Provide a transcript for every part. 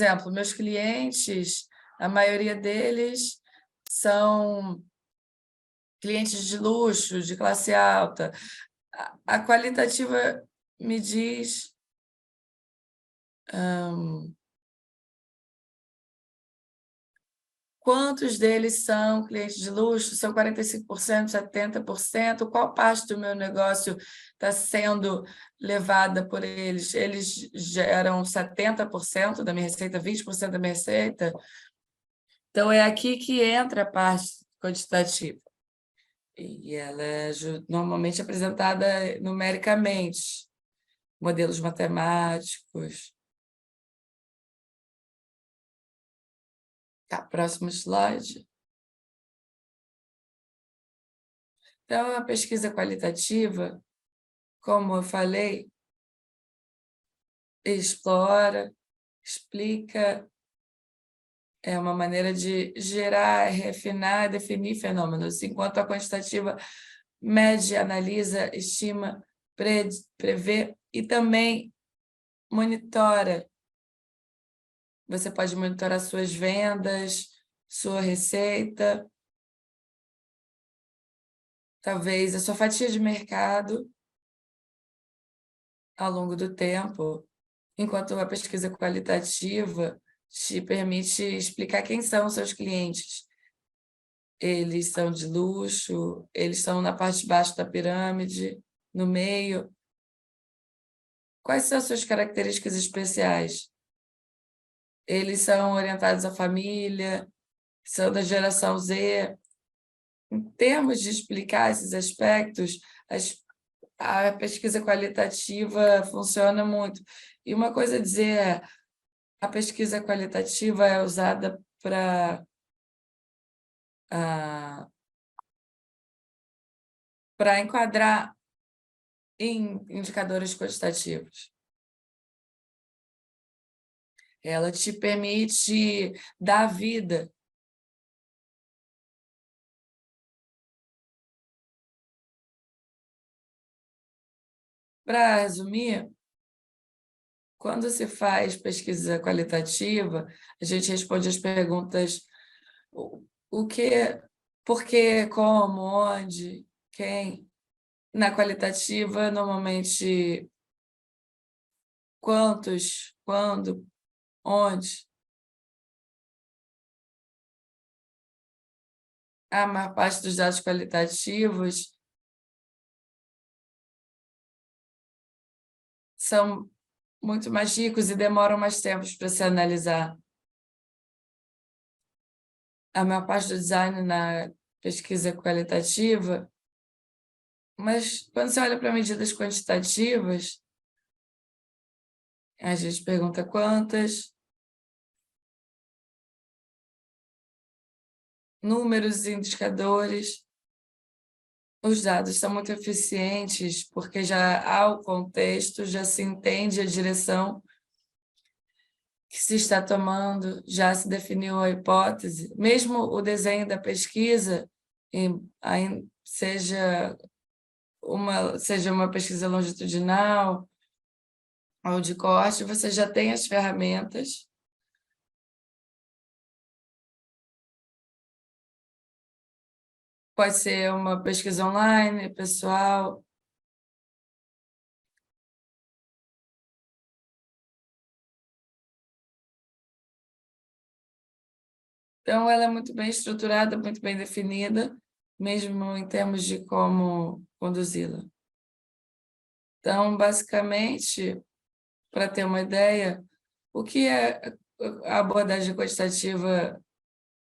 exemplo, meus clientes, a maioria deles são clientes de luxo, de classe alta. A qualitativa me diz quantos deles são clientes de luxo? São 45%, 70%? Qual parte do meu negócio está sendo levada por eles? Eles geram 70% da minha receita, 20% da minha receita? Então, é aqui que entra a parte quantitativa. E ela é normalmente apresentada numericamente, modelos matemáticos. Tá, próximo slide. Então, a pesquisa qualitativa, como eu falei, explora, explica, é uma maneira de gerar, refinar, definir fenômenos, enquanto a quantitativa mede, analisa, estima, prevê e também monitora. Você pode monitorar suas vendas, sua receita, talvez a sua fatia de mercado ao longo do tempo, enquanto a pesquisa qualitativa te permite explicar quem são os seus clientes. Eles são de luxo, eles estão na parte de baixo da pirâmide, no meio. Quais são as suas características especiais? Eles são orientados à família, são da geração Z. Em termos de explicar esses aspectos, a pesquisa qualitativa funciona muito. E uma coisa a dizer é, a pesquisa qualitativa é usada para enquadrar em indicadores quantitativos. Ela te permite dar vida. Para resumir, quando se faz pesquisa qualitativa, a gente responde as perguntas o que, por quê, como, onde, quem. Na qualitativa, normalmente, quantos, quando, onde. A maior parte dos dados qualitativos são muito mais ricos e demoram mais tempo para se analisar. A maior parte do design na pesquisa qualitativa, mas quando você olha para medidas quantitativas, a gente pergunta quantas, números e indicadores. Os dados são muito eficientes, porque já há o contexto, já se entende a direção que se está tomando, já se definiu a hipótese. Mesmo o desenho da pesquisa, seja uma pesquisa longitudinal ou de corte, você já tem as ferramentas. Pode ser uma pesquisa online, pessoal. Então, ela é muito bem estruturada, muito bem definida, mesmo em termos de como conduzi-la. Então, basicamente, para ter uma ideia, o que a abordagem quantitativa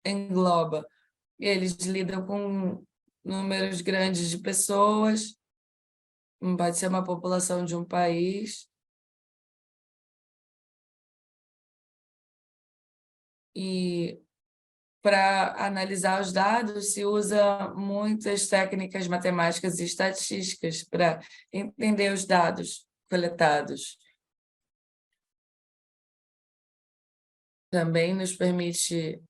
engloba? Eles lidam com números grandes de pessoas, pode ser uma população de um país, e para analisar os dados se usa muitas técnicas matemáticas e estatísticas para entender os dados coletados. Também nos permite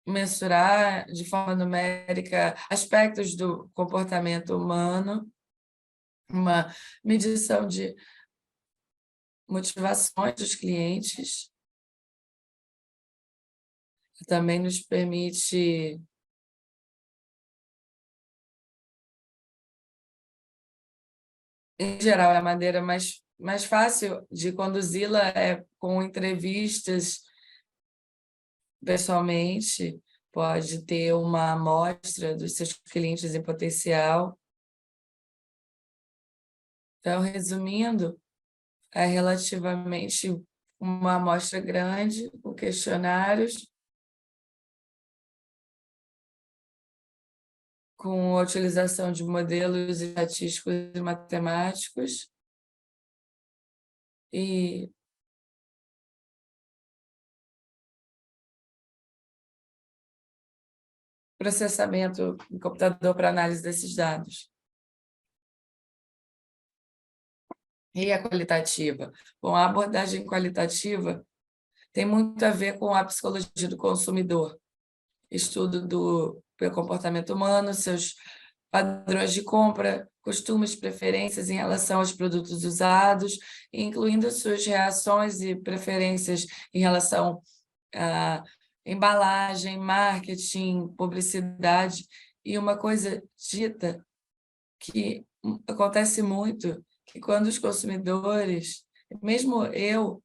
mensurar de forma numérica aspectos do comportamento humano, uma medição de motivações dos clientes, também nos permite em geral, é a maneira mais fácil de conduzi-la é com entrevistas pessoalmente, pode ter uma amostra dos seus clientes em potencial. Então, resumindo, é relativamente uma amostra grande, com questionários, com a utilização de modelos estatísticos e matemáticos, e processamento em computador para análise desses dados. E a qualitativa? Bom, a abordagem qualitativa tem muito a ver com a psicologia do consumidor, estudo do comportamento humano, seus padrões de compra, costumes, preferências em relação aos produtos usados, incluindo suas reações e preferências em relação à embalagem, marketing, publicidade. E uma coisa dita que acontece muito, que quando os consumidores, mesmo eu,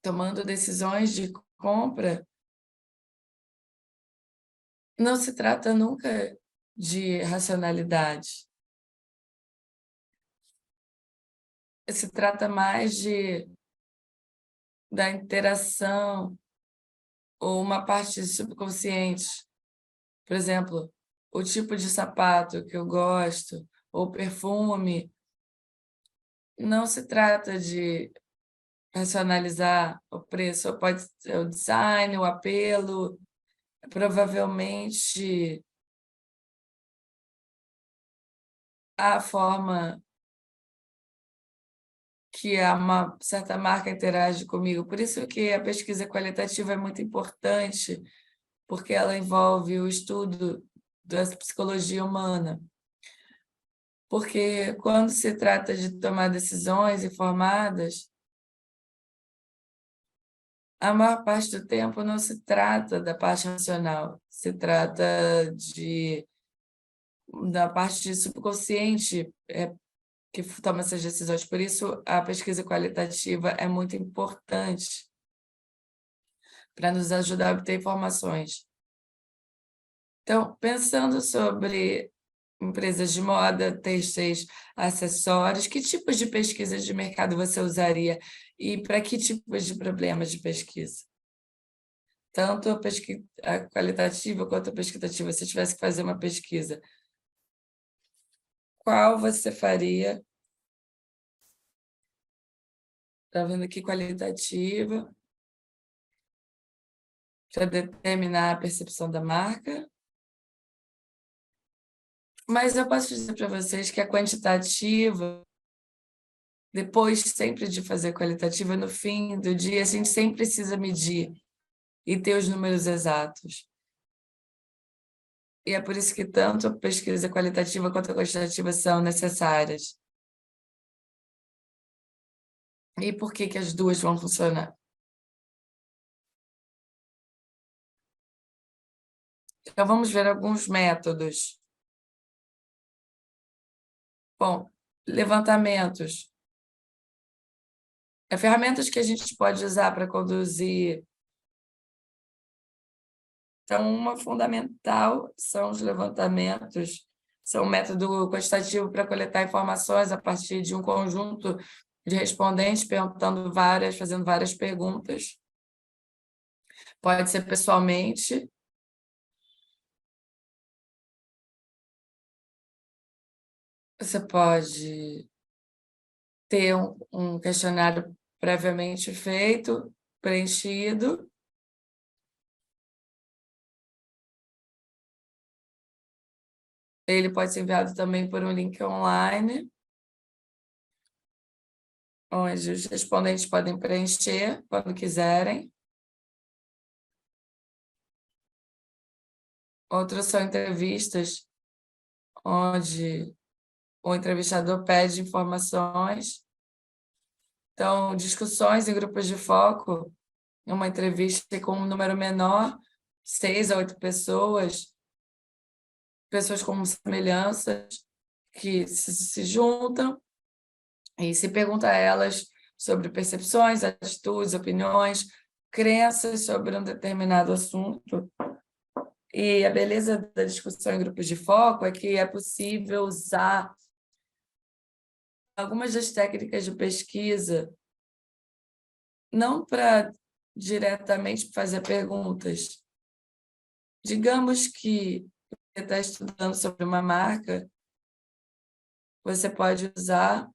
tomando decisões de compra, não se trata nunca de racionalidade. Se trata mais da interação ou uma parte subconsciente. Por exemplo, o tipo de sapato que eu gosto, ou perfume, não se trata de racionalizar o preço, pode ser o design, o apelo, provavelmente a forma que uma certa marca interage comigo. Por isso que a pesquisa qualitativa é muito importante, porque ela envolve o estudo da psicologia humana. Porque quando se trata de tomar decisões informadas, a maior parte do tempo não se trata da parte racional, se trata da parte subconsciente que toma essas decisões. Por isso, a pesquisa qualitativa é muito importante para nos ajudar a obter informações. Então, pensando sobre empresas de moda, têxteis, acessórios, que tipos de pesquisas de mercado você usaria e para que tipos de problemas de pesquisa? Tanto a pesquisa qualitativa quanto a pesquitativa, se tivesse que fazer uma pesquisa, qual você faria? Está vendo aqui qualitativa, para determinar a percepção da marca. Mas eu posso dizer para vocês que a quantitativa, depois sempre de fazer qualitativa, no fim do dia, a gente sempre precisa medir e ter os números exatos. E é por isso que tanto a pesquisa qualitativa quanto a quantitativa são necessárias. E por que as duas vão funcionar? Então, vamos ver alguns métodos. Bom, levantamentos. Ferramentas que a gente pode usar para conduzir. Então, uma fundamental são os levantamentos, são um método quantitativo para coletar informações a partir de um conjunto de respondentes, fazendo várias perguntas. Pode ser pessoalmente. Você pode ter um questionário previamente feito, preenchido. Ele pode ser enviado também por um link online, onde os respondentes podem preencher quando quiserem. Outros são entrevistas, onde o entrevistador pede informações Então, discussões em grupos de foco, uma entrevista com um número menor, 6 a 8 pessoas, pessoas com semelhanças, que se juntam e se pergunta a elas sobre percepções, atitudes, opiniões, crenças sobre um determinado assunto. E a beleza da discussão em grupos de foco é que é possível usar algumas das técnicas de pesquisa, não para diretamente fazer perguntas. Digamos que você está estudando sobre uma marca, você pode usar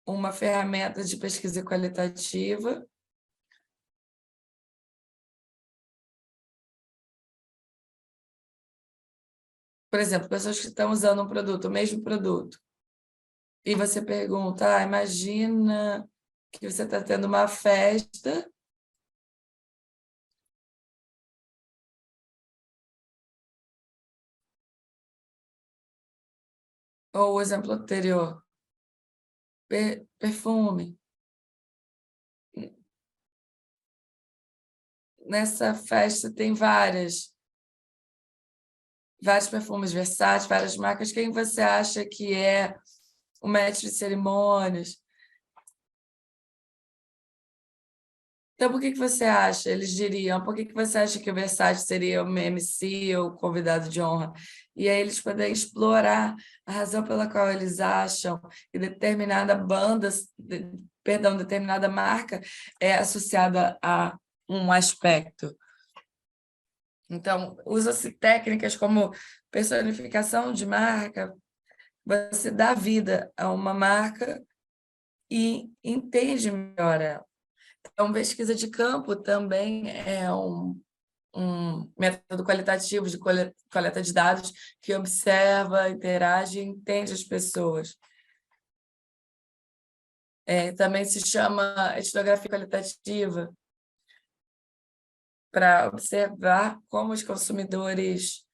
uma ferramenta de pesquisa qualitativa por exemplo, pessoas que estão usando um produto, o mesmo produto, e você pergunta, imagina que você está tendo uma festa ou o exemplo anterior, perfume. Nessa festa tem vários perfumes versáteis, várias marcas. Quem você acha que é o mestre de cerimônias? Então, por que você acha? Eles diriam, por que você acha que o Versace seria o MC ou o convidado de honra? E aí eles podem explorar a razão pela qual eles acham que determinada banda, perdão, determinada marca é associada a um aspecto. Então, usa-se técnicas como personificação de marca, você dá vida a uma marca e entende melhor ela. Então, pesquisa de campo também é um método qualitativo de coleta de dados que observa, interage e entende as pessoas. Também se chama etnografia qualitativa, para observar como os consumidores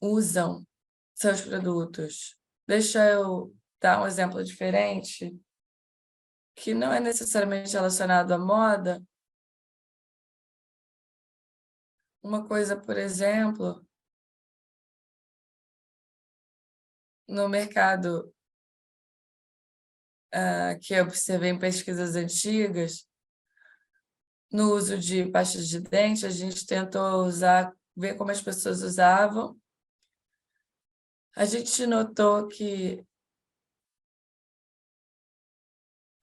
usam seus produtos. Deixa eu dar um exemplo diferente, que não é necessariamente relacionado à moda. Uma coisa, por exemplo, no mercado que eu observei em pesquisas antigas, no uso de pastas de dente, a gente tentou ver como as pessoas usavam. A gente notou que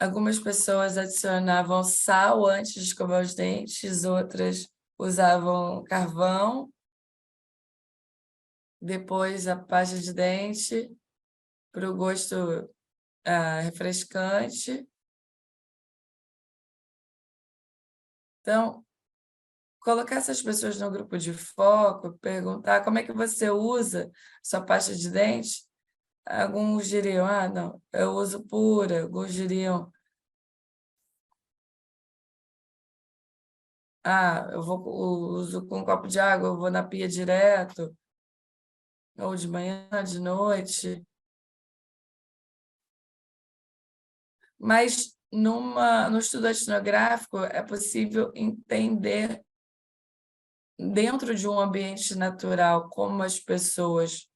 algumas pessoas adicionavam sal antes de escovar os dentes, outras usavam carvão, depois a pasta de dente, para o gosto refrescante. Então, colocar essas pessoas no grupo de foco, perguntar como é que você usa sua pasta de dente. Alguns diriam, não, eu uso pura. Alguns diriam, uso com um copo de água, eu vou na pia direto, ou de manhã, de noite. Mas no estudo etnográfico é possível entender dentro de um ambiente natural como as pessoas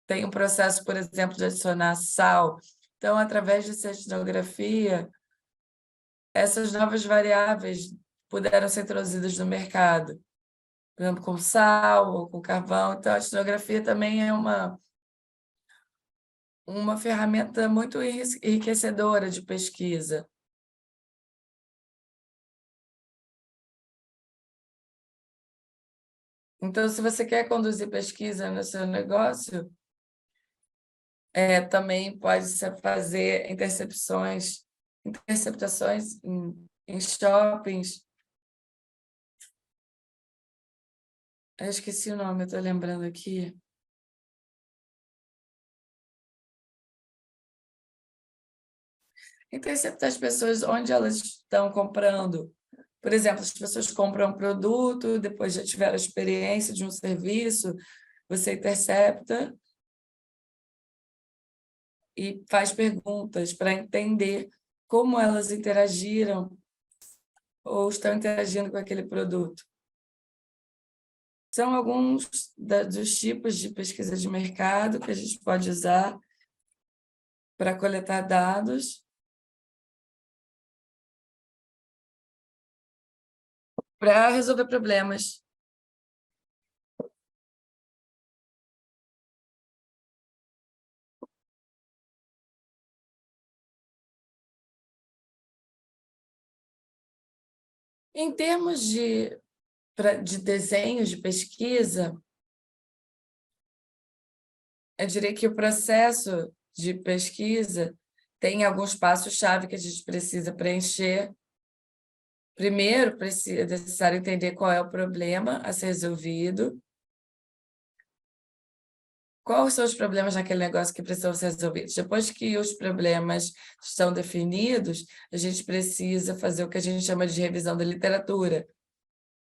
têm um processo, por exemplo, de adicionar sal. Então, através dessa etnografia, essas novas variáveis puderam ser introduzidas no mercado, por exemplo, com sal ou com carvão. Então, a etnografia também é uma ferramenta muito enriquecedora de pesquisa. Então, se você quer conduzir pesquisa no seu negócio, também pode fazer interceptações em shoppings. Eu esqueci o nome, estou lembrando aqui. Interceptar as pessoas onde elas estão comprando. Por exemplo, as pessoas compram um produto, depois já tiveram a experiência de um serviço, você intercepta e faz perguntas para entender como elas interagiram ou estão interagindo com aquele produto. São alguns dos tipos de pesquisa de mercado que a gente pode usar para coletar dados para resolver problemas. Em termos de desenhos de pesquisa, eu diria que o processo de pesquisa tem alguns passos-chave que a gente precisa preencher. Primeiro, é necessário entender qual é o problema a ser resolvido. Quais são os problemas naquele negócio que precisam ser resolvidos? Depois que os problemas estão definidos, a gente precisa fazer o que a gente chama de revisão da literatura,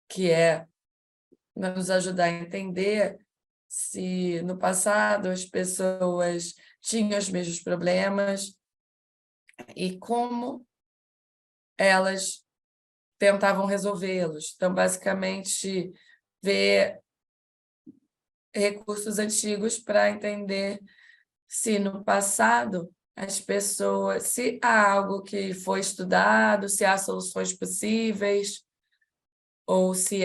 que é nos ajudar a entender se no passado as pessoas tinham os mesmos problemas e como elas tentavam resolvê-los. Então, basicamente, ver recursos antigos para entender se no passado as pessoas, se há algo que foi estudado, se há soluções possíveis, ou se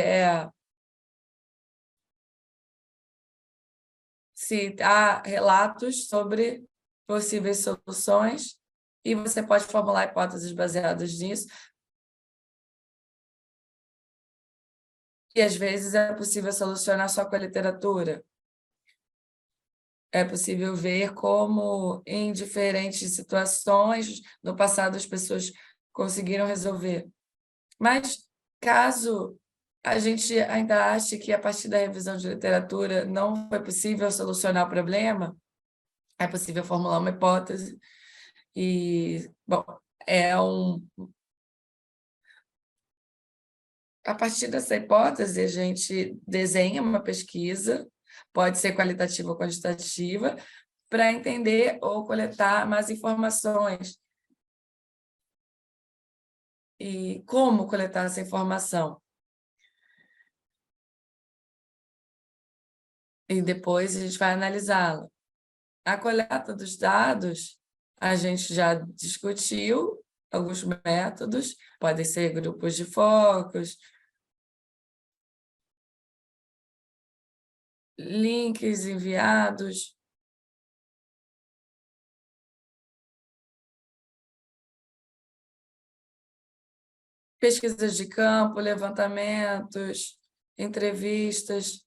há relatos sobre possíveis soluções, e você pode formular hipóteses baseadas nisso. E às vezes é possível solucionar só com a literatura. É possível ver como, em diferentes situações, no passado as pessoas conseguiram resolver. Mas, caso a gente ainda ache que, a partir da revisão de literatura, não foi possível solucionar o problema, é possível formular uma hipótese. E, bom, a partir dessa hipótese, a gente desenha uma pesquisa, pode ser qualitativa ou quantitativa, para entender ou coletar mais informações. E como coletar essa informação? E depois a gente vai analisá-la. A coleta dos dados, a gente já discutiu alguns métodos, podem ser grupos de focos, links enviados, pesquisas de campo, levantamentos, entrevistas.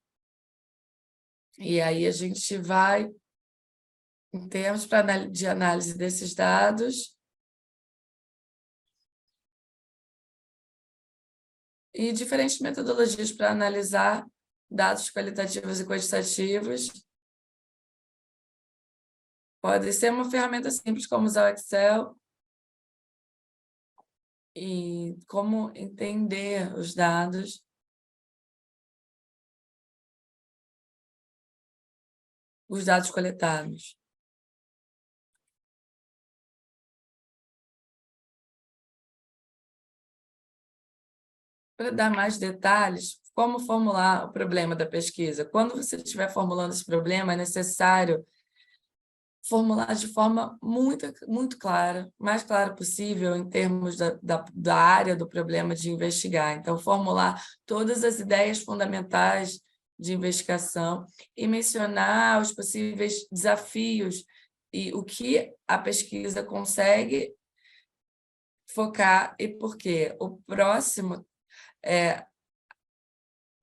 E aí a gente vai, em termos de análise desses dados, e diferentes metodologias para analisar dados qualitativos e quantitativos. Pode ser uma ferramenta simples, como usar o Excel, e como entender os dados coletados. Para dar mais detalhes, como formular o problema da pesquisa? Quando você estiver formulando esse problema, é necessário formular de forma muito clara, mais clara possível em termos da área do problema de investigar. Então, formular todas as ideias fundamentais de investigação e mencionar os possíveis desafios e o que a pesquisa consegue focar e por quê. O próximo é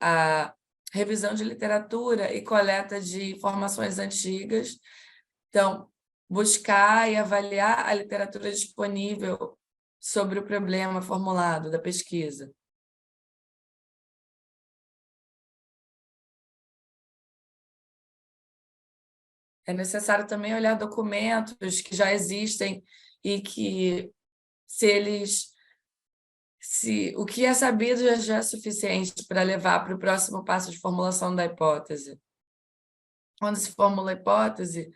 a revisão de literatura e coleta de informações antigas. Então, buscar e avaliar a literatura disponível sobre o problema formulado da pesquisa. É necessário também olhar documentos que já existem e que, se o que é sabido já é suficiente para levar para o próximo passo de formulação da hipótese. Quando se formula a hipótese,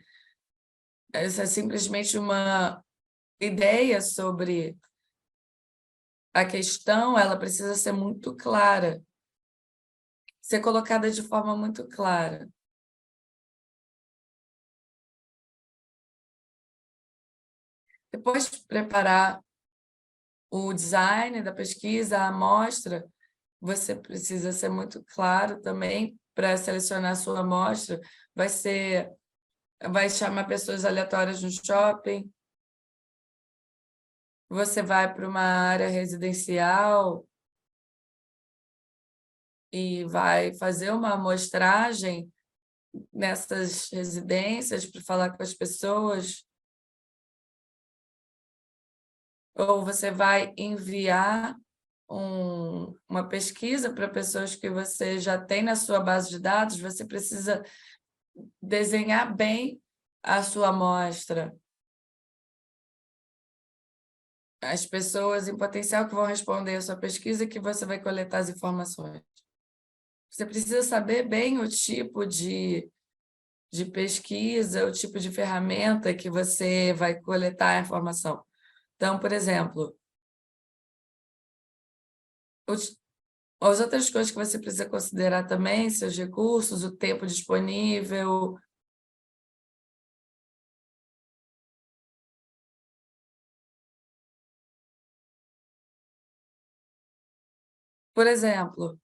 Essa é simplesmente uma ideia sobre a questão, ela precisa ser muito clara, ser colocada de forma muito clara. Depois de preparar o design da pesquisa, a amostra, você precisa ser muito claro também para selecionar a sua amostra. Vai chamar pessoas aleatórias no shopping, você vai para uma área residencial e vai fazer uma amostragem nessas residências para falar com as pessoas, ou você vai enviar uma pesquisa para pessoas que você já tem na sua base de dados, você precisa desenhar bem a sua amostra. As pessoas em potencial que vão responder a sua pesquisa, que você vai coletar as informações. Você precisa saber bem o tipo de pesquisa, o tipo de ferramenta que você vai coletar a informação. Então, por exemplo, as outras coisas que você precisa considerar também, seus recursos, o tempo disponível. Por exemplo,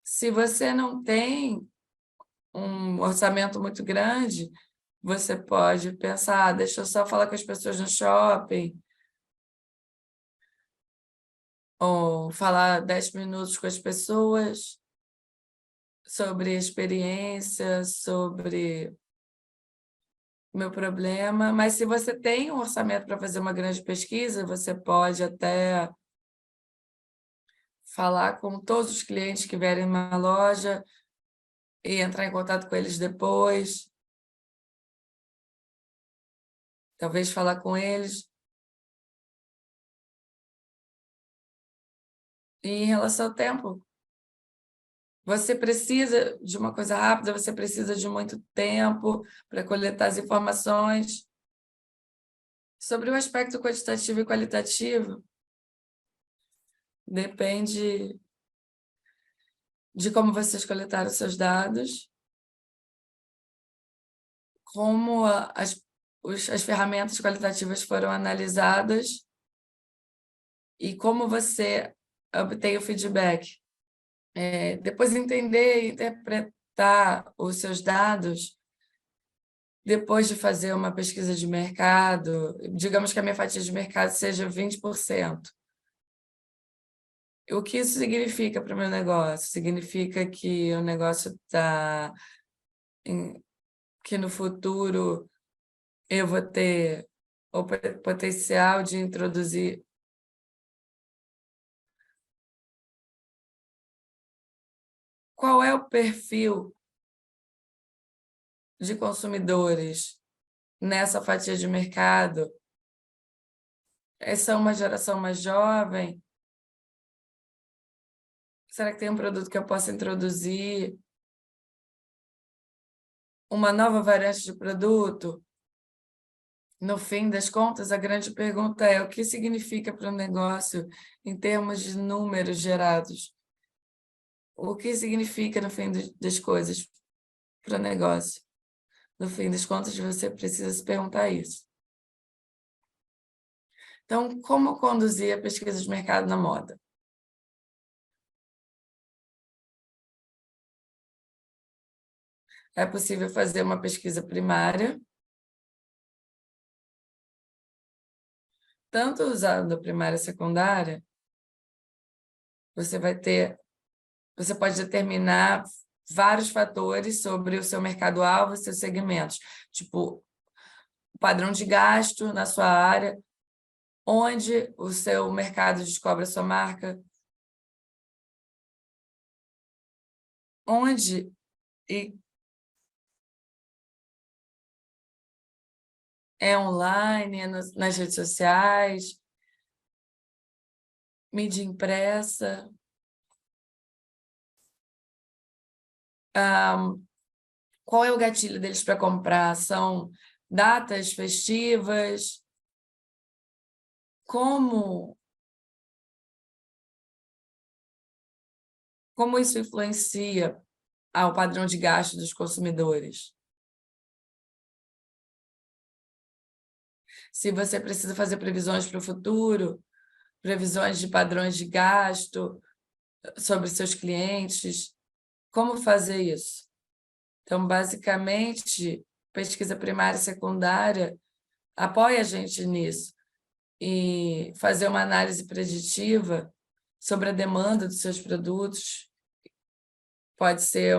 se você não tem um orçamento muito grande, você pode pensar, deixa eu só falar com as pessoas no shopping, ou falar 10 minutos com as pessoas sobre experiência, sobre o meu problema. Mas se você tem um orçamento para fazer uma grande pesquisa, você pode até falar com todos os clientes que vierem na loja e entrar em contato com eles depois, talvez falar com eles. E em relação ao tempo, você precisa de uma coisa rápida, você precisa de muito tempo para coletar as informações. Sobre o aspecto quantitativo e qualitativo, depende de como vocês coletaram os seus dados, como as ferramentas qualitativas foram analisadas e como você obtém o feedback. Depois entender e interpretar os seus dados, depois de fazer uma pesquisa de mercado, digamos que a minha fatia de mercado seja 20%. O que isso significa para o meu negócio? Significa que o negócio está... que no futuro eu vou ter o potencial de introduzir. Qual é o perfil de consumidores nessa fatia de mercado? Essa é uma geração mais jovem? Será que tem um produto que eu possa introduzir? Uma nova variante de produto? No fim das contas, a grande pergunta é: o que significa para o negócio em termos de números gerados? O que significa, no fim das coisas, para o negócio? No fim das contas, você precisa se perguntar isso. Então, como conduzir a pesquisa de mercado na moda? É possível fazer uma pesquisa primária, tanto usando a primária e secundária, você pode determinar vários fatores sobre o seu mercado-alvo e seus segmentos, tipo o padrão de gasto na sua área, onde o seu mercado descobre a sua marca, onde e é online, é nas redes sociais, mídia impressa, qual é o gatilho deles para comprar? São datas festivas, como isso influencia ao padrão de gasto dos consumidores? Se você precisa fazer previsões para o futuro, previsões de padrões de gasto sobre seus clientes, como fazer isso? Então, basicamente, pesquisa primária e secundária apoia a gente nisso e fazer uma análise preditiva sobre a demanda dos seus produtos pode ser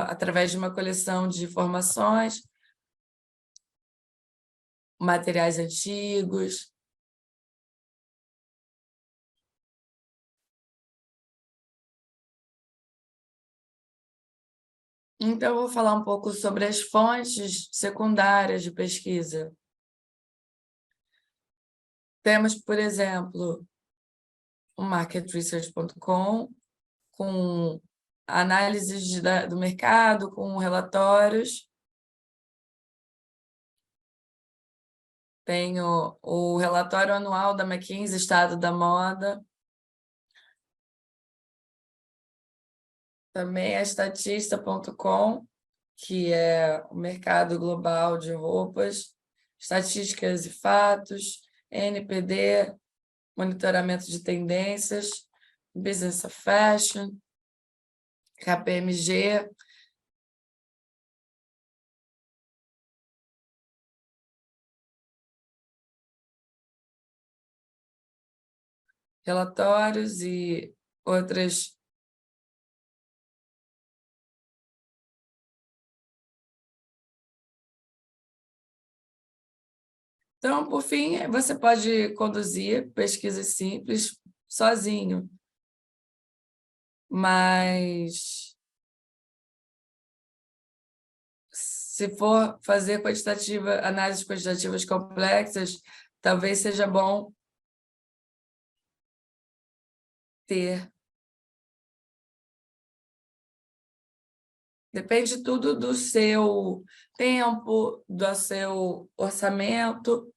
através de uma coleção de informações, materiais antigos. Então, eu vou falar um pouco sobre as fontes secundárias de pesquisa. Temos, por exemplo, o marketresearch.com, com análises do mercado, com relatórios. Tem o relatório anual da McKinsey, Estado da Moda. Também a Statista.com, que é o mercado global de roupas, estatísticas e fatos, NPD, monitoramento de tendências, Business of Fashion, KPMG. Relatórios e outras. Então, por fim, você pode conduzir pesquisas simples sozinho, mas se for fazer análises quantitativas complexas, talvez seja bom ter. Depende tudo do seu tempo, do seu orçamento.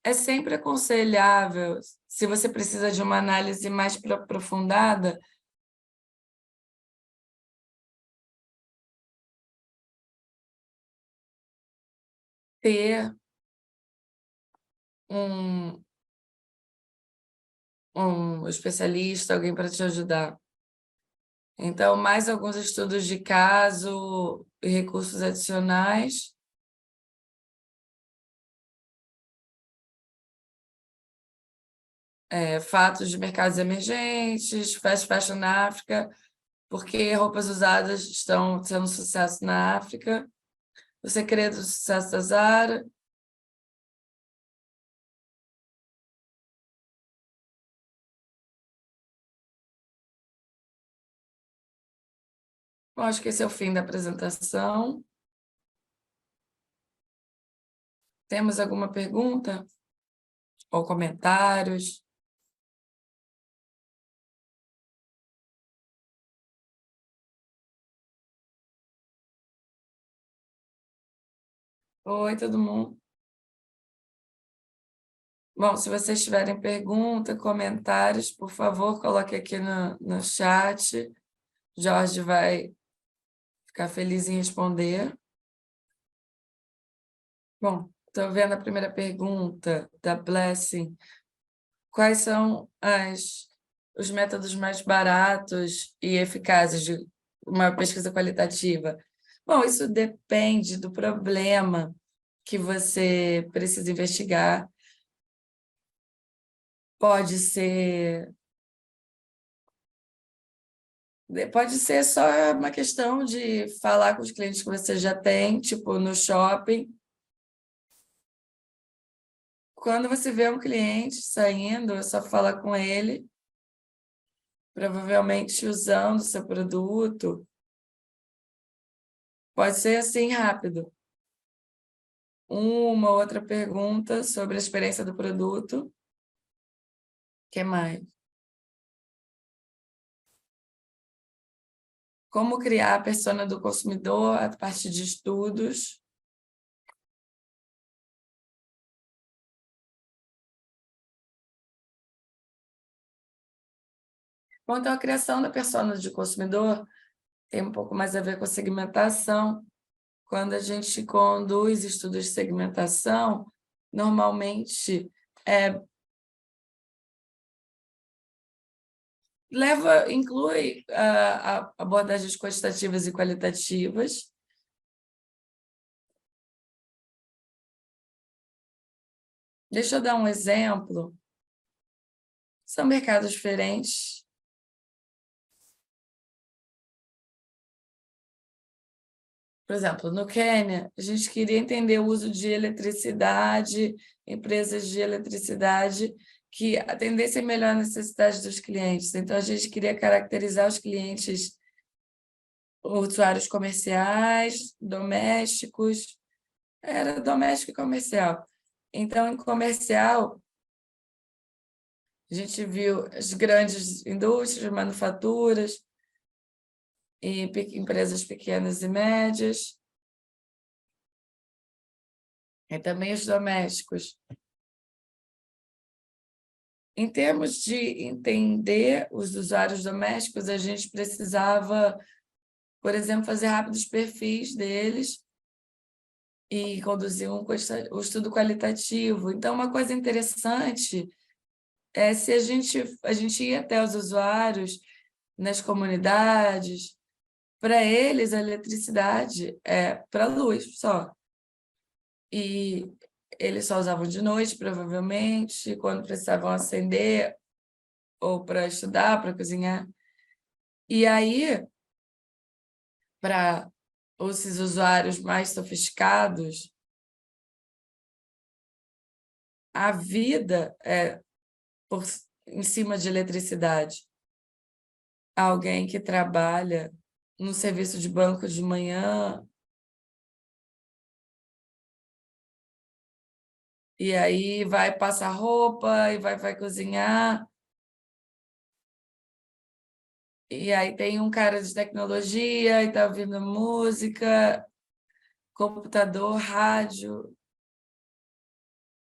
É sempre aconselhável, se você precisa de uma análise mais aprofundada, ter um especialista, alguém para te ajudar. Então, mais alguns estudos de caso e recursos adicionais. Fatos de mercados emergentes, fast fashion na África, porque roupas usadas estão sendo um sucesso na África. O segredo do sucesso da Zara. Bom, acho que esse é o fim da apresentação. Temos alguma pergunta ou comentários? Oi, todo mundo. Bom, se vocês tiverem pergunta, comentários, por favor, coloque aqui no chat. Jorge vai ficar feliz em responder. Bom, estou vendo a primeira pergunta da Blessing. Quais são os métodos mais baratos e eficazes de uma pesquisa qualitativa? Bom, isso depende do problema que você precisa investigar. Pode ser só uma questão de falar com os clientes que você já tem, tipo no shopping. Quando você vê um cliente saindo, é só falar com ele, provavelmente usando o seu produto. Pode ser assim rápido. Uma outra pergunta sobre a experiência do produto. O que mais? como criar a persona do consumidor a partir de estudos. Bom, então, a criação da persona de consumidor tem um pouco mais a ver com a segmentação. Quando a gente conduz estudos de segmentação, normalmente inclui abordagens quantitativas e qualitativas. Deixa eu dar um exemplo. São mercados diferentes. Por exemplo, no Quênia, a gente queria entender o uso de eletricidade, empresas de eletricidade que atendessem melhor a necessidade dos clientes. Então, a gente queria caracterizar os clientes, usuários comerciais, domésticos. Era doméstico e comercial. Então, em comercial, a gente viu as grandes indústrias, manufaturas, e empresas pequenas e médias, e também os domésticos. Em termos de entender os usuários domésticos, a gente precisava, por exemplo, fazer rápidos perfis deles e conduzir um estudo qualitativo. Então, uma coisa interessante é se a gente ia até os usuários nas comunidades. Para eles, a eletricidade é para luz só. E eles só usavam de noite, provavelmente, quando precisavam acender, ou para estudar, para cozinhar. E aí, para esses usuários mais sofisticados, a vida é em cima de eletricidade. Alguém que trabalha no serviço de banco de manhã, e aí vai passar roupa, e vai cozinhar, e aí tem um cara de tecnologia, e está ouvindo música, computador, rádio.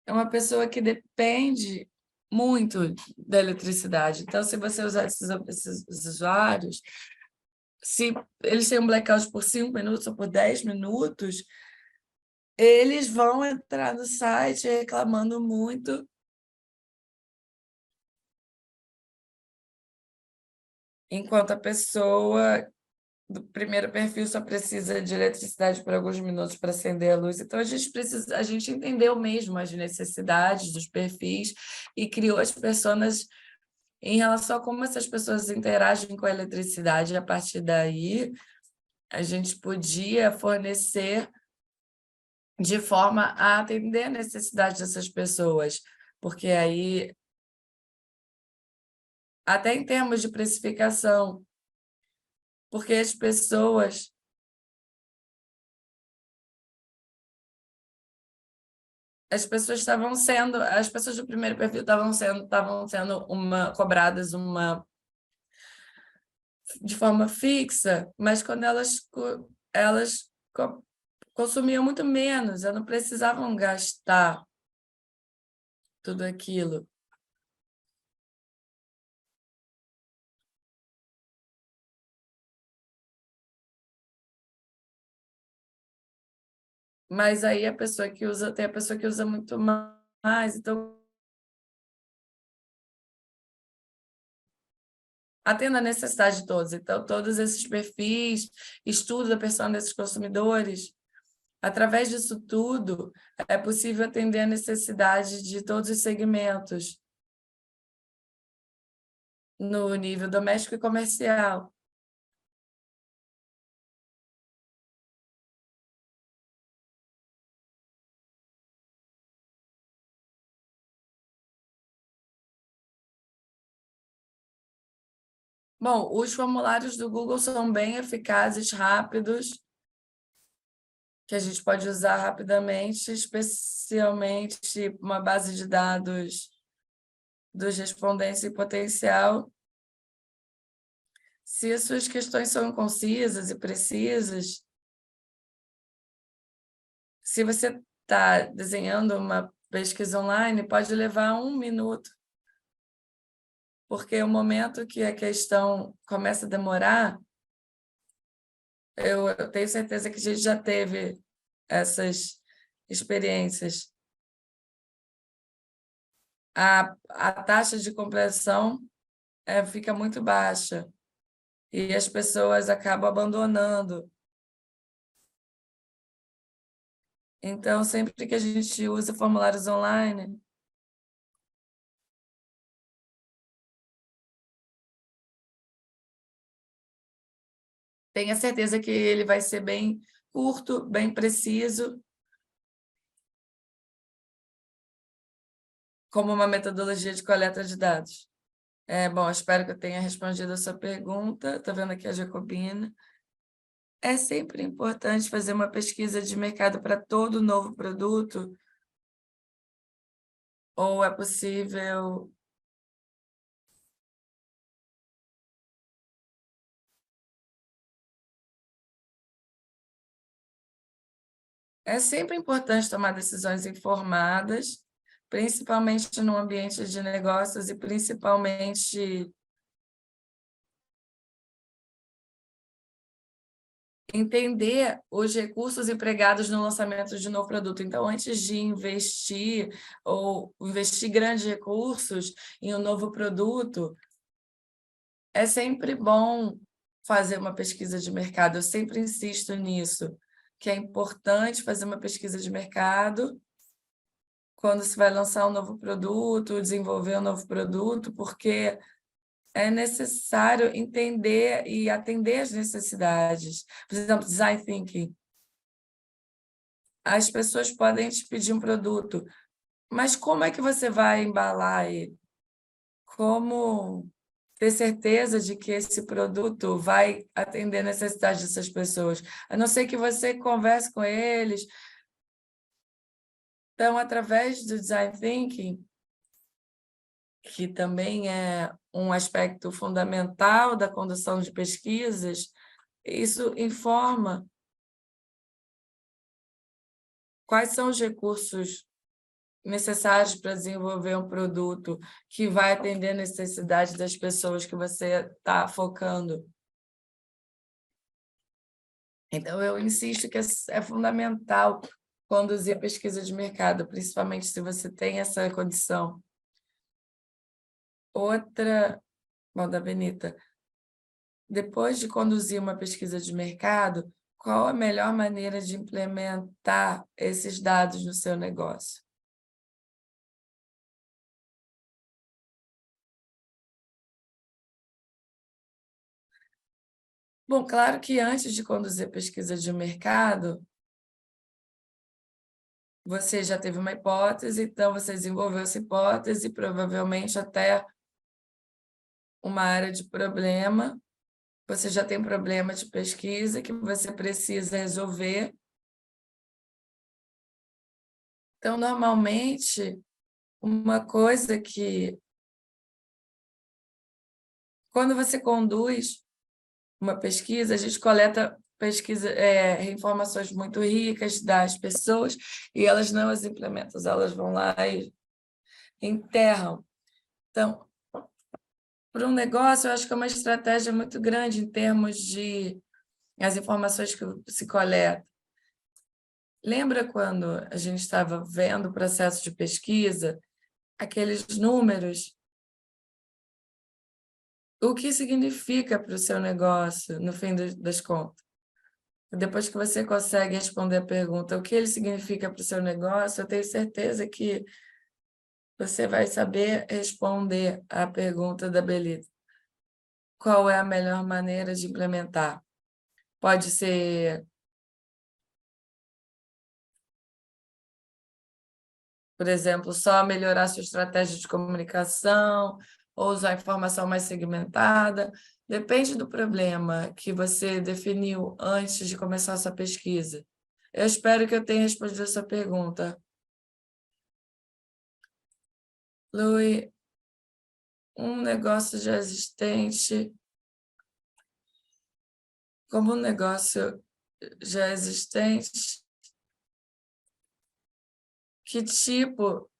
É uma pessoa que depende muito da eletricidade. Então, se você usar esses usuários, se eles têm um blackout por 5 minutos ou por 10 minutos, eles vão entrar no site reclamando muito. Enquanto a pessoa do primeiro perfil só precisa de eletricidade por alguns minutos para acender a luz. Então, a gente entendeu mesmo as necessidades dos perfis e criou as pessoas em relação a como essas pessoas interagem com a eletricidade. E, a partir daí, a gente podia fornecer de forma a atender a necessidade dessas pessoas, porque aí, até em termos de precificação, porque as pessoas as pessoas do primeiro perfil estavam sendo cobradas de forma fixa, mas quando elas consumiam muito menos, elas não precisavam gastar tudo aquilo. Mas aí tem a pessoa que usa muito mais, então atenda a necessidade de todos. Então, todos esses perfis, estudo da persona desses consumidores, através disso tudo, é possível atender a necessidade de todos os segmentos, no nível doméstico e comercial. Bom, os formulários do Google são bem eficazes, rápidos, que a gente pode usar rapidamente, especialmente uma base de dados dos respondentes em potencial. Se as suas questões são concisas e precisas, se você está desenhando uma pesquisa online, pode levar 1 minuto, porque o momento que a questão começa a demorar, eu tenho certeza que a gente já teve essas experiências. A taxa de compreensão fica muito baixa e as pessoas acabam abandonando. Então, sempre que a gente usa formulários online, tenha certeza que ele vai ser bem curto, bem preciso, como uma metodologia de coleta de dados. Bom, espero que eu tenha respondido a sua pergunta. Estou vendo aqui a Jacobina. É sempre importante fazer uma pesquisa de mercado para todo novo produto? Ou é possível... É sempre importante tomar decisões informadas, principalmente no ambiente de negócios e principalmente entender os recursos empregados no lançamento de um novo produto. Então, antes de investir ou investir grandes recursos em um novo produto, é sempre bom fazer uma pesquisa de mercado. Eu sempre insisto nisso, que é importante fazer uma pesquisa de mercado quando se vai lançar um novo produto, desenvolver um novo produto, porque é necessário entender e atender às necessidades. Por exemplo, design thinking. As pessoas podem te pedir um produto, mas como é que você vai embalar ele? Como ter certeza de que esse produto vai atender a necessidade dessas pessoas? A não ser que você converse com eles. Então, através do design thinking, que também é um aspecto fundamental da condução de pesquisas, isso informa quais são os recursos necessários para desenvolver um produto que vai atender a necessidade das pessoas que você está focando. Então, eu insisto que é fundamental conduzir a pesquisa de mercado, principalmente se você tem essa condição. Outra, bom, da Benita, depois de conduzir uma pesquisa de mercado, qual a melhor maneira de implementar esses dados no seu negócio? Bom, claro que antes de conduzir pesquisa de mercado, você já teve uma hipótese, então você desenvolveu essa hipótese, provavelmente até uma área de problema. Você já tem um problema de pesquisa que você precisa resolver. Então, normalmente, uma coisa que, quando você conduz uma pesquisa, a gente coleta informações muito ricas das pessoas e elas não as implementam, elas vão lá e enterram. Então, para um negócio, eu acho que é uma estratégia muito grande em termos de as informações que se coletam. Lembra quando a gente estava vendo o processo de pesquisa, aqueles números? O que significa para o seu negócio, no fim das contas? Depois que você consegue responder a pergunta, o que ele significa para o seu negócio, eu tenho certeza que você vai saber responder à pergunta da Belita. Qual é a melhor maneira de implementar? Pode ser, por exemplo, só melhorar sua estratégia de comunicação, ou usar informação mais segmentada. Depende do problema que você definiu antes de começar a sua pesquisa. Eu espero que eu tenha respondido a sua pergunta. Lui, um negócio já existente como um negócio já existente, que tipo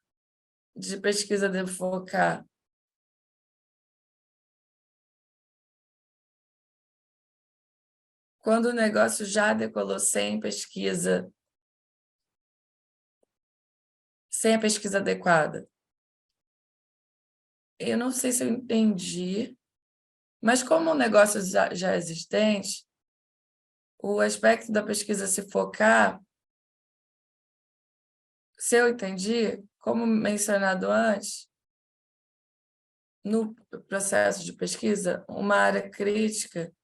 de pesquisa devo focar? Quando o negócio já decolou sem pesquisa, sem a pesquisa adequada. Eu não sei se eu entendi, mas como um negócio já existente, o aspecto da pesquisa se focar, se eu entendi, como mencionado antes, no processo de pesquisa, uma área crítica,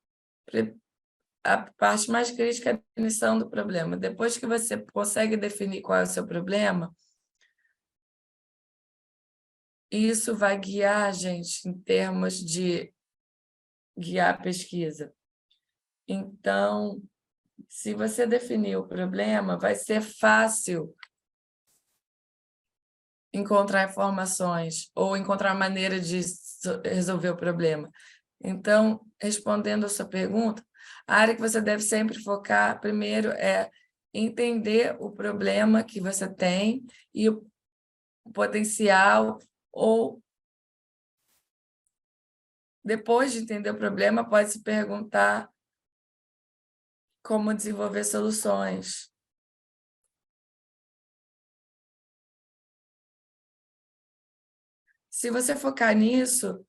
a parte mais crítica é a definição do problema. Depois que você consegue definir qual é o seu problema, isso vai guiar a gente em termos de guiar a pesquisa. Então, se você definir o problema, vai ser fácil encontrar informações ou encontrar maneira de resolver o problema. Então, respondendo a sua pergunta, a área que você deve sempre focar, primeiro, é entender o problema que você tem e o potencial, ou, depois de entender o problema, pode se perguntar como desenvolver soluções. Se você focar nisso,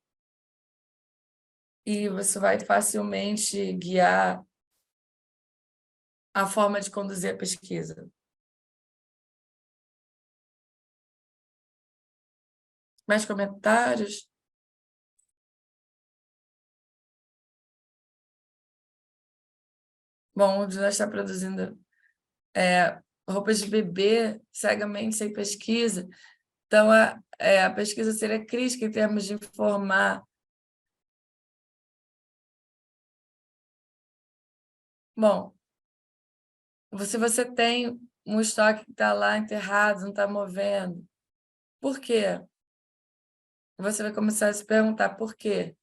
e você vai facilmente guiar a forma de conduzir a pesquisa. Mais comentários? Bom, o Dila está produzindo roupas de bebê cegamente sem pesquisa. Então, a pesquisa seria crítica em termos de informar. Bom, se você tem um estoque que está lá enterrado, não está movendo, por quê? Você vai começar a se perguntar por quê.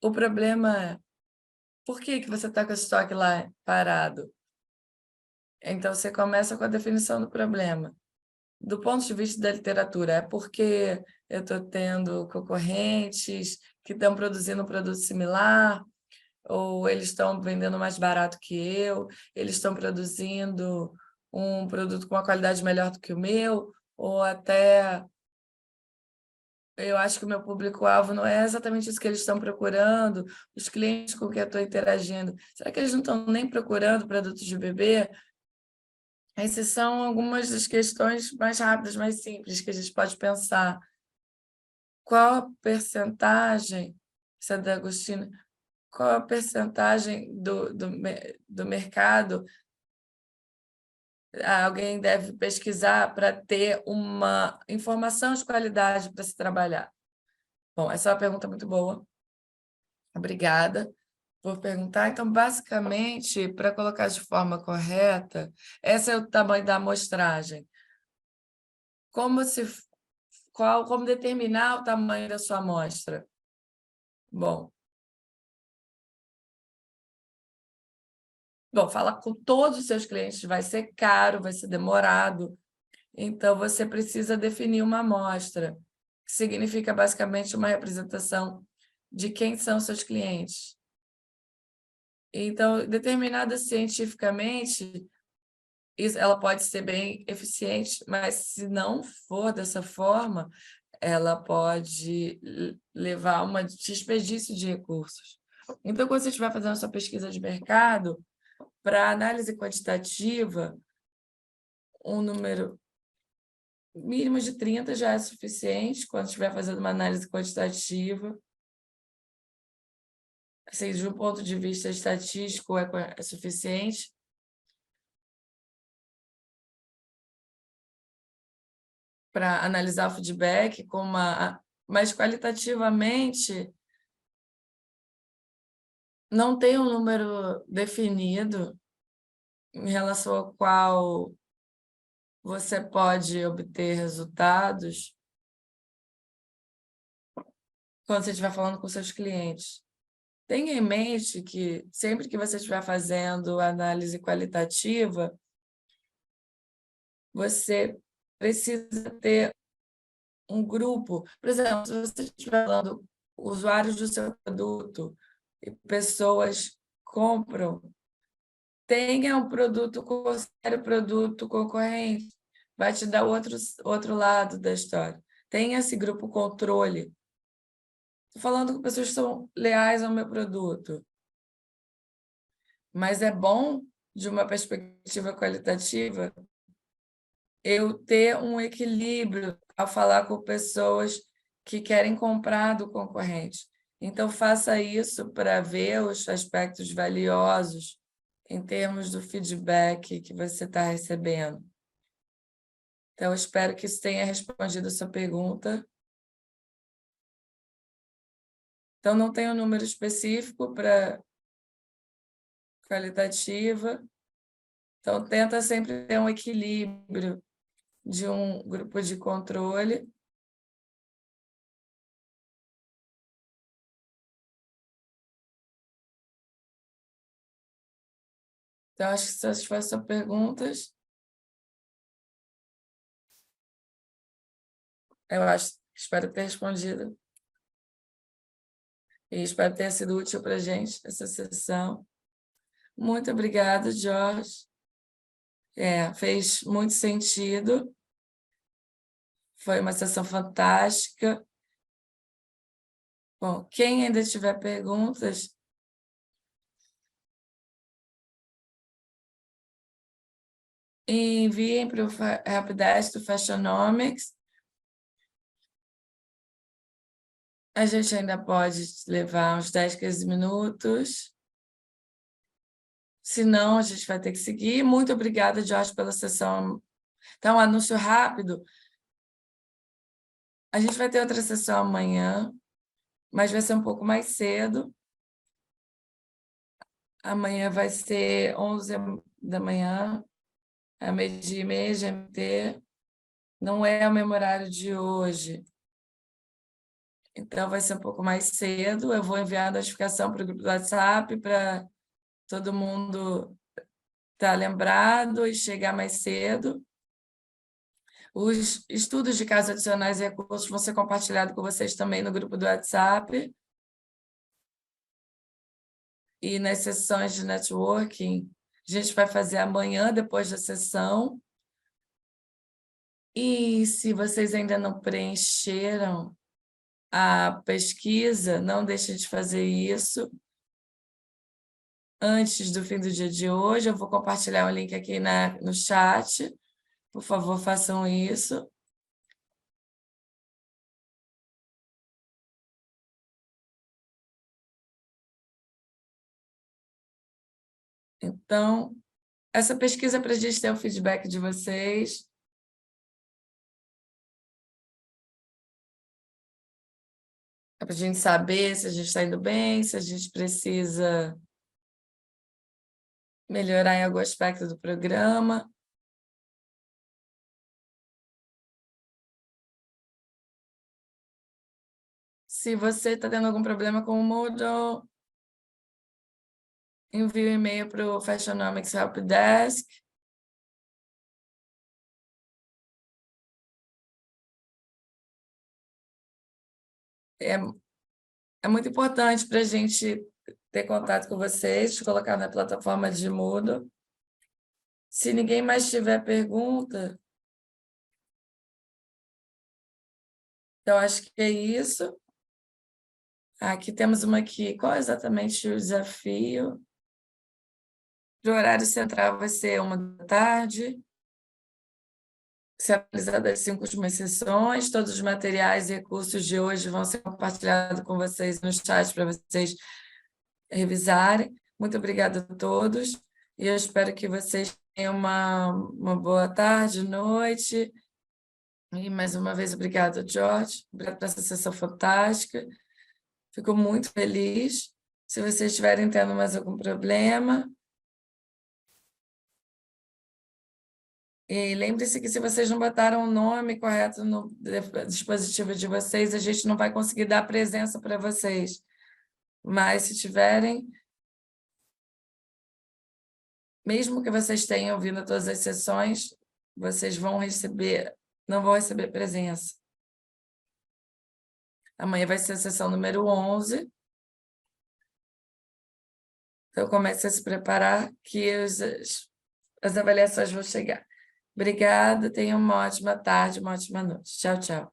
O problema é, por que você está com o estoque lá parado? Então, você começa com a definição do problema. Do ponto de vista da literatura, é porque eu estou tendo concorrentes que estão produzindo um produto similar, ou eles estão vendendo mais barato que eu, eles estão produzindo um produto com uma qualidade melhor do que o meu, ou até eu acho que o meu público-alvo não é exatamente isso que eles estão procurando, os clientes com quem eu estou interagindo, será que eles não estão nem procurando produtos de bebê? Essas são algumas das questões mais rápidas, mais simples que a gente pode pensar. Qual a percentagem, isso é da Agostina, qual a percentagem do mercado alguém deve pesquisar para ter uma informação de qualidade para se trabalhar? Bom, essa é uma pergunta muito boa. Obrigada por perguntar. Então, basicamente, para colocar de forma correta, esse é o tamanho da amostragem. Como determinar o tamanho da sua amostra? Bom, falar com todos os seus clientes vai ser caro, vai ser demorado. Então, você precisa definir uma amostra, que significa basicamente uma representação de quem são seus clientes. Então, determinada cientificamente, ela pode ser bem eficiente, mas se não for dessa forma, ela pode levar a um desperdício de recursos. Então, quando você estiver fazendo a sua pesquisa de mercado, para análise quantitativa, um número mínimo de 30 já é suficiente quando estiver fazendo uma análise quantitativa. Assim, de um ponto de vista estatístico, é suficiente. Para analisar o feedback, mas qualitativamente não tem um número definido em relação ao qual você pode obter resultados quando você estiver falando com seus clientes. Tenha em mente que sempre que você estiver fazendo análise qualitativa, você precisa ter um grupo. Por exemplo, se você estiver falando usuários do seu produto e pessoas compram, tenha um produto considere o produto concorrente, vai te dar outro lado da história. Tenha esse grupo controle. Estou falando com pessoas que são leais ao meu produto, mas é bom, de uma perspectiva qualitativa, eu ter um equilíbrio ao falar com pessoas que querem comprar do concorrente. Então, faça isso para ver os aspectos valiosos em termos do feedback que você está recebendo. Então, espero que isso tenha respondido a sua pergunta. Então, não tem um número específico para qualitativa. Então, tenta sempre ter um equilíbrio de um grupo de controle. Então, acho que satisfação perguntas. Espero ter respondido. E espero ter sido útil para a gente essa sessão. Muito obrigada, Jorge. Fez muito sentido. Foi uma sessão fantástica. Bom, quem ainda tiver perguntas, enviem para o Helpdesk do Fashionomics. A gente ainda pode levar uns 10, 15 minutos. Se não, a gente vai ter que seguir. Muito obrigada, Jorge, pela sessão. Então, anúncio rápido. A gente vai ter outra sessão amanhã, mas vai ser um pouco mais cedo. Amanhã vai ser 11 da manhã, a meio-dia e meia, GMT. Não é o mesmo horário de hoje. Então, vai ser um pouco mais cedo. Eu vou enviar a notificação para o grupo do WhatsApp para todo mundo estar lembrado e chegar mais cedo. Os estudos de casos adicionais e recursos vão ser compartilhados com vocês também no grupo do WhatsApp. E nas sessões de networking, a gente vai fazer amanhã, depois da sessão. E se vocês ainda não preencheram a pesquisa, não deixem de fazer isso antes do fim do dia de hoje. Eu vou compartilhar um link aqui no chat. Por favor, façam isso. Então, essa pesquisa é para a gente ter o feedback de vocês. É para a gente saber se a gente está indo bem, se a gente precisa melhorar em algum aspecto do programa. Se você está tendo algum problema com o Moodle, envie um e-mail para o Fashionomics Helpdesk. É muito importante para a gente ter contato com vocês, colocar na plataforma de Moodle. Se ninguém mais tiver pergunta, então acho que é isso. Aqui temos uma aqui. Qual é exatamente o desafio? O horário central vai ser 13h, ser realizada as 5 últimas sessões. Todos os materiais e recursos de hoje vão ser compartilhados com vocês no chat para vocês revisarem. Muito obrigada a todos e eu espero que vocês tenham uma boa tarde, noite. E mais uma vez, obrigada, Jorge. Obrigada por essa sessão fantástica. Fico muito feliz. Se vocês estiverem tendo mais algum problema, e lembre-se que se vocês não botaram o nome correto no dispositivo de vocês, a gente não vai conseguir dar presença para vocês. Mas se tiverem, mesmo que vocês tenham vindo a todas as sessões, vocês não vão receber presença. Amanhã vai ser a sessão número 11. Então, comece a se preparar que as avaliações vão chegar. Obrigada, tenha uma ótima tarde, uma ótima noite. Tchau, tchau.